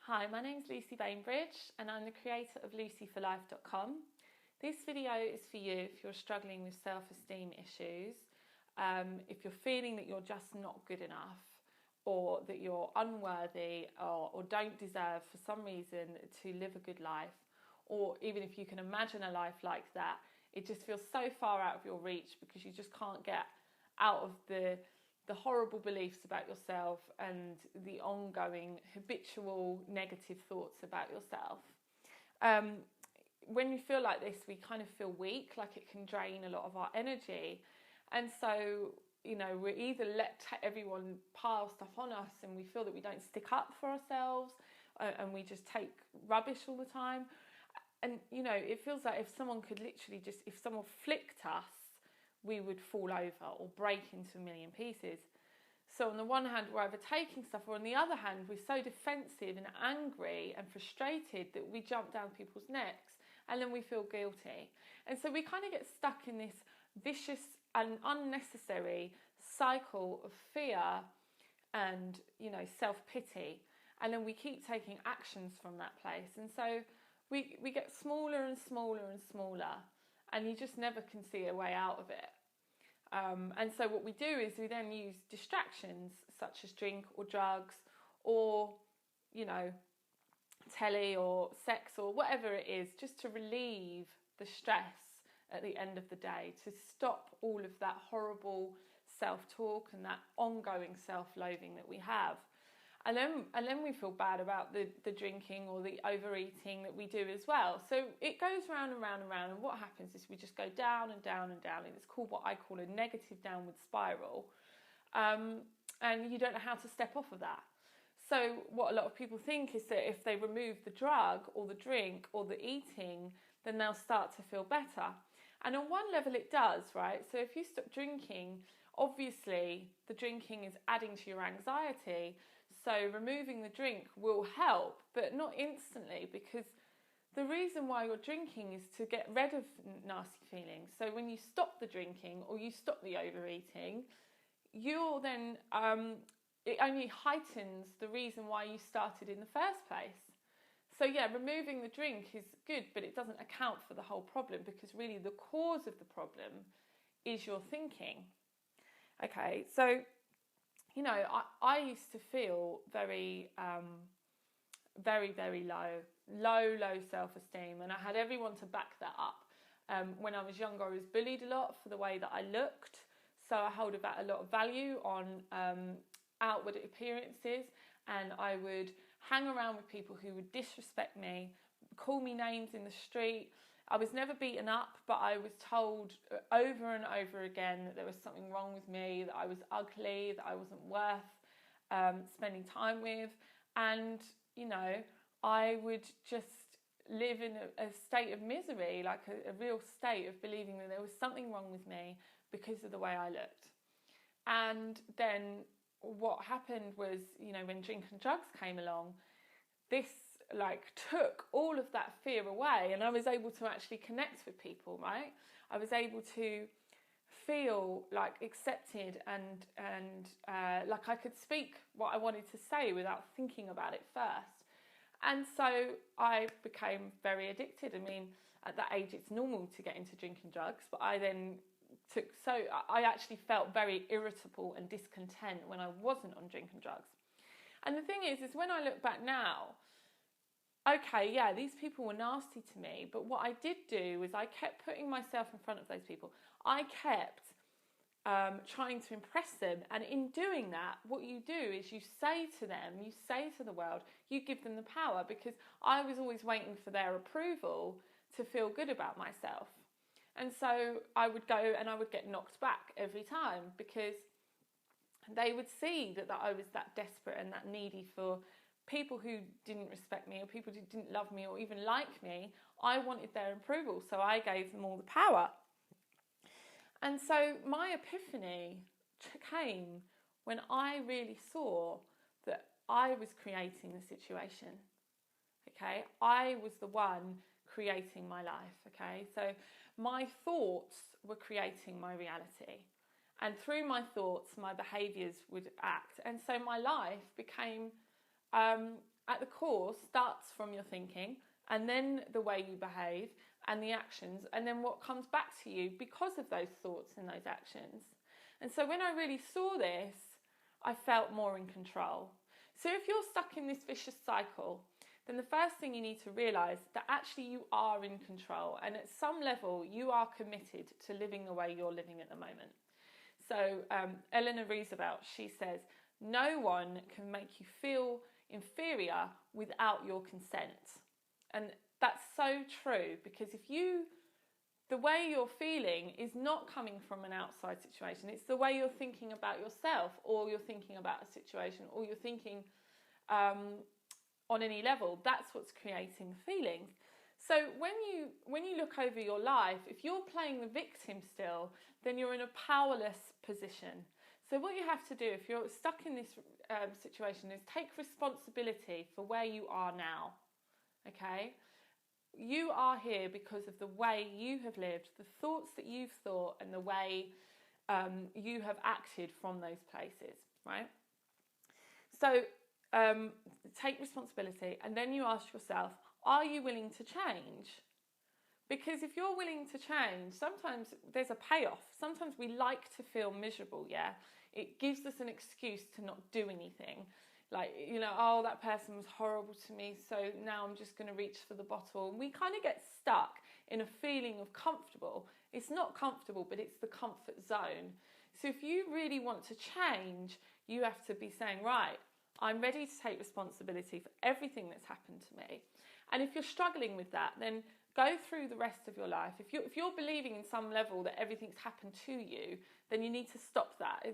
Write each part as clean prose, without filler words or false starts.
Hi, my name's Lucy Bainbridge and I'm the creator of Lucyforlife.com. This video is for you if you're struggling with self-esteem issues, if you're feeling that you're just not good enough, or that you're unworthy or don't deserve for some reason to live a good life, or even if you can imagine a life like that, it just feels so far out of your reach because you just can't get out of the horrible beliefs about yourself and the ongoing habitual negative thoughts about yourself. When we feel like this, we kind of feel weak, like it can drain a lot of our energy. And so, we either let everyone pile stuff on us and we feel that we don't stick up for ourselves and we just take rubbish all the time. And, it feels like if someone could literally if someone flicked us, we would fall over or break into a million pieces. So on the one hand, we're either taking stuff, or on the other hand, we're so defensive and angry and frustrated that we jump down people's necks and then we feel guilty. And so we kind of get stuck in this vicious and unnecessary cycle of fear and, self-pity. And then we keep taking actions from that place. And so we get smaller and smaller and smaller, and you just never can see a way out of it. And so what we do is we then use distractions such as drink or drugs or, telly or sex or whatever it is, just to relieve the stress at the end of the day, to stop all of that horrible self-talk and that ongoing self-loathing that we have. And then we feel bad about the drinking or the overeating that we do as well. So it goes round and round and round, and what happens is we just go down and down and down, and it's called what I call a negative downward spiral. And you don't know how to step off of that. So what a lot of people think is that if they remove the drug or the drink or the eating, then they'll start to feel better. And on one level it does, right? So if you stop drinking, obviously the drinking is adding to your anxiety. So removing the drink will help, but not instantly, because the reason why you're drinking is to get rid of nasty feelings. So when you stop the drinking or you stop the overeating, you're then, it only heightens the reason why you started in the first place. So yeah, removing the drink is good, but it doesn't account for the whole problem, because really the cause of the problem is your thinking. Okay, so I used to feel very, very low self-esteem, and I had everyone to back that up. When I was younger, I was bullied a lot for the way that I looked, so I held a lot of value on outward appearances, and I would hang around with people who would disrespect me, call me names in the street. I was never beaten up, but I was told over and over again that there was something wrong with me, that I was ugly, that I wasn't worth spending time with. And, I would just live in a state of misery, like a real state of believing that there was something wrong with me because of the way I looked. And then what happened was, when drink and drugs came along, this took all of that fear away, and I was able to actually connect with people, right? I was able to feel accepted and like I could speak what I wanted to say without thinking about it first. And so I became very addicted. I mean, at that age it's normal to get into drinking drugs, but I then I actually felt very irritable and discontent when I wasn't on drink and drugs. And the thing is when I look back now, okay, yeah, these people were nasty to me, but what I did do was I kept putting myself in front of those people. I kept trying to impress them, and in doing that, what you do is you say to them, you say to the world, you give them the power, because I was always waiting for their approval to feel good about myself. And so I would go and I would get knocked back every time, because they would see that I was that desperate and that needy for people who didn't respect me or people who didn't love me or even like me. I wanted their approval, so I gave them all the power. And so my epiphany came when I really saw that I was creating the situation. Okay, I was the one creating my life. Okay, so my thoughts were creating my reality, and through my thoughts my behaviours would act, and so my life became at the core starts from your thinking, and then the way you behave and the actions, and then what comes back to you because of those thoughts and those actions. And so when I really saw this, I felt more in control. So if you're stuck in this vicious cycle, then the first thing you need to realise that actually you are in control, and at some level you are committed to living the way you're living at the moment. So Eleanor Roosevelt, she says, no one can make you feel inferior without your consent. And that's so true, because the way you're feeling is not coming from an outside situation. It's the way you're thinking about yourself, or you're thinking about a situation, or you're thinking on any level. That's what's creating the feelings. So when you look over your life, if you're playing the victim still, then you're in a powerless position. So what you have to do if you're stuck in this situation is take responsibility for where you are now. Okay? You are here because of the way you have lived, the thoughts that you've thought, and the way you have acted from those places, right? So take responsibility, and then you ask yourself, are you willing to change? Because if you're willing to change, sometimes there's a payoff. Sometimes we like to feel miserable, yeah? It gives us an excuse to not do anything. Like, oh, that person was horrible to me, so now I'm just going to reach for the bottle. And we kind of get stuck in a feeling of comfortable. It's not comfortable, but it's the comfort zone. So if you really want to change, you have to be saying, right, I'm ready to take responsibility for everything that's happened to me. And if you're struggling with that, then go through the rest of your life. If you're believing in some level that everything's happened to you, then you need to stop that.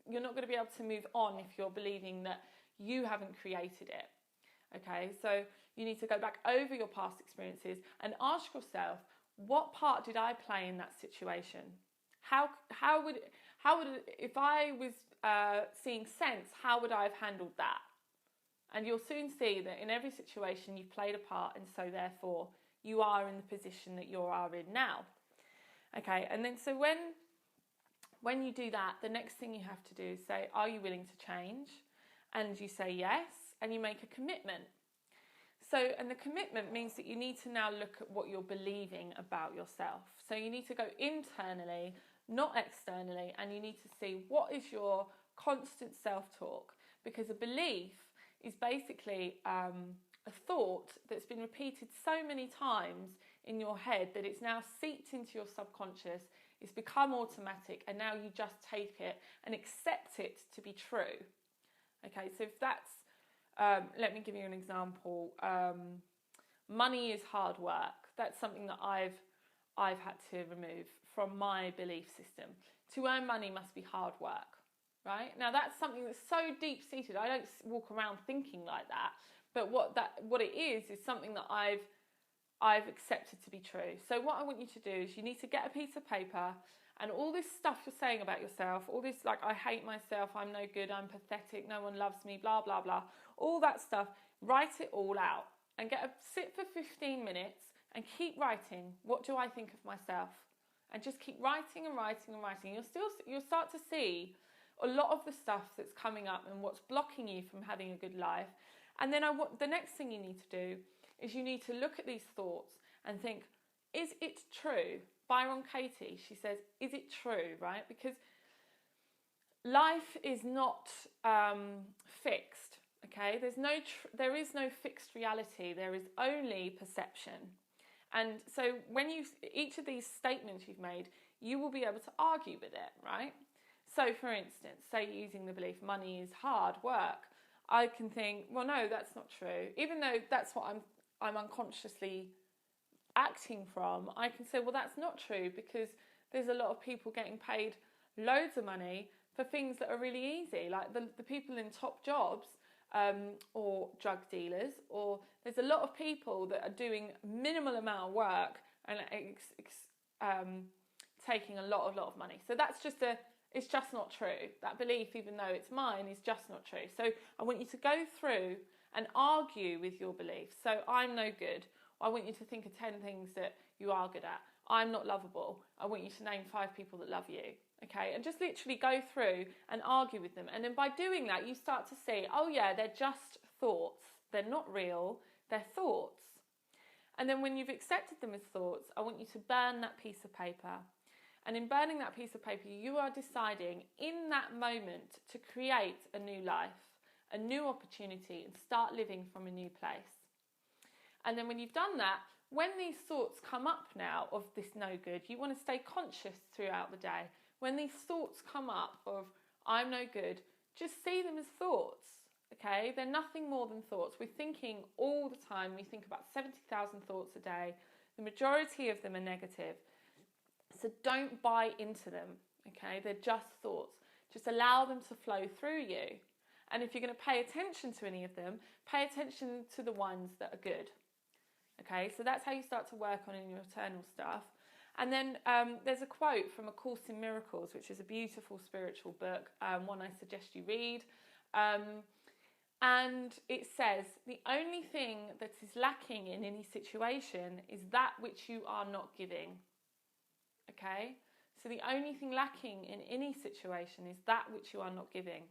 You're not going to be able to move on if you're believing that you haven't created it. Okay, so you need to go back over your past experiences and ask yourself, what part did I play in that situation? How would if I was seeing sense, how would I have handled that? And you'll soon see that in every situation you've played a part, and so therefore you are in the position that you are in now. Okay, and then so when you do that, the next thing you have to do is say, are you willing to change? And you say yes, and you make a commitment. So, and the commitment means that you need to now look at what you're believing about yourself. So you need to go internally, not externally, and you need to see what is your constant self-talk. Because a belief is basically a thought that's been repeated so many times in your head that it's now seeped into your subconscious, it's become automatic, and now you just take it and accept it to be true. Okay, so if that's, let me give you an example. Money is hard work. That's something that I've had to remove from my belief system. To earn money must be hard work, right? Now that's something that's so deep-seated. I don't walk around thinking like that, but what it is something that I've accepted to be true. So what I want you to do is you need to get a piece of paper, and all this stuff you're saying about yourself, all this like, I hate myself, I'm no good, I'm pathetic, no one loves me, blah, blah, blah, all that stuff, write it all out and sit for 15 minutes and keep writing, what do I think of myself? And just keep writing and writing and writing. You'll start to see a lot of the stuff that's coming up and what's blocking you from having a good life. And then the next thing you need to do is you need to look at these thoughts and think, is it true? Byron Katie, she says, is it true, right? Because life is not fixed, okay? There is no fixed reality. There is only perception. And so each of these statements you've made, you will be able to argue with it, right? So for instance, say using the belief money is hard work, I can think, well, no, that's not true. Even though that's what I'm unconsciously acting from, I can say, well, that's not true, because there's a lot of people getting paid loads of money for things that are really easy, like the people in top jobs, or drug dealers, or there's a lot of people that are doing minimal amount of work and taking a lot of money. So it's just not true. That belief, even though it's mine, is just not true. So I want you to go through and argue with your beliefs. So I'm no good. I want you to think of 10 things that you are good at. I'm not lovable. I want you to name 5 people that love you. Okay, and just literally go through and argue with them. And then by doing that, you start to see, oh yeah, they're just thoughts. They're not real, they're thoughts. And then when you've accepted them as thoughts, I want you to burn that piece of paper. And in burning that piece of paper, you are deciding in that moment to create a new life, a new opportunity, and start living from a new place. And then when you've done that, when these thoughts come up now of this no good, you want to stay conscious throughout the day. When these thoughts come up of I'm no good, just see them as thoughts, okay? They're nothing more than thoughts. We're thinking all the time. We think about 70,000 thoughts a day. The majority of them are negative. So don't buy into them, okay? They're just thoughts. Just allow them to flow through you. And if you're going to pay attention to any of them, pay attention to the ones that are good. Okay, so that's how you start to work on in your eternal stuff. And then there's a quote from A Course in Miracles, which is a beautiful spiritual book, one I suggest you read. And it says, the only thing that is lacking in any situation is that which you are not giving. Okay, so the only thing lacking in any situation is that which you are not giving.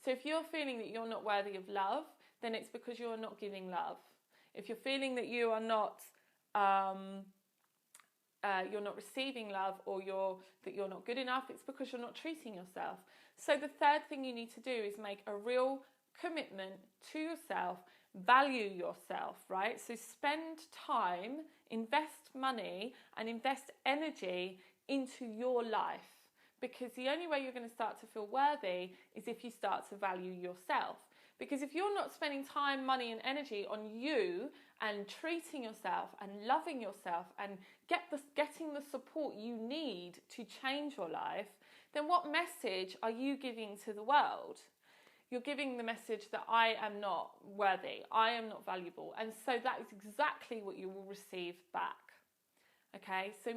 So if you're feeling that you're not worthy of love, then it's because you're not giving love. If you're feeling that you are not, you're not receiving love, or that you're not good enough, it's because you're not treating yourself. So the third thing you need to do is make a real commitment to yourself, value yourself, right? So spend time, invest money, and invest energy into your life. Because the only way you're going to start to feel worthy is if you start to value yourself. Because if you're not spending time, money and energy on you and treating yourself and loving yourself and getting the support you need to change your life, then what message are you giving to the world? You're giving the message that I am not worthy, I am not valuable. And so that is exactly what you will receive back. Okay, so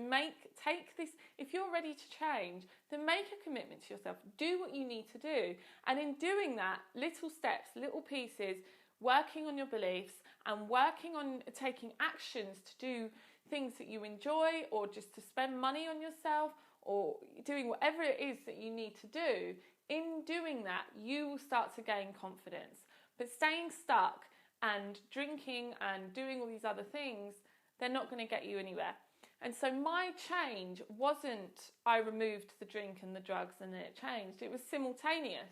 take this, if you're ready to change, then make a commitment to yourself. Do what you need to do. And in doing that, little steps, little pieces, working on your beliefs and working on taking actions to do things that you enjoy, or just to spend money on yourself, or doing whatever it is that you need to do, in doing that, you will start to gain confidence. But staying stuck and drinking and doing all these other things, they're not going to get you anywhere. And so my change wasn't I removed the drink and the drugs and then it changed. It was simultaneous.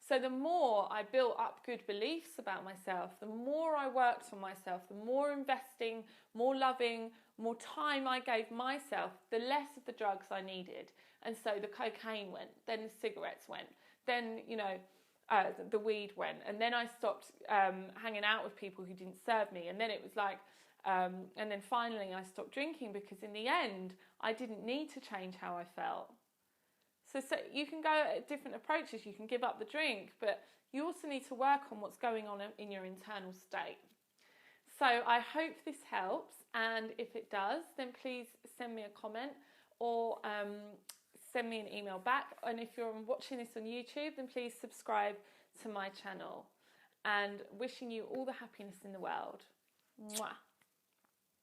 So the more I built up good beliefs about myself, the more I worked on myself, the more investing, more loving, more time I gave myself, the less of the drugs I needed. And so the cocaine went, then the cigarettes went, then, the weed went. And then I stopped hanging out with people who didn't serve me. And then it was like, and then finally I stopped drinking, because in the end I didn't need to change how I felt. So you can go at different approaches. You can give up the drink, but you also need to work on what's going on in your internal state. So I hope this helps, and if it does, then please send me a comment or send me an email back. And if you're watching this on YouTube, then please subscribe to my channel. And wishing you all the happiness in the world. Mwah.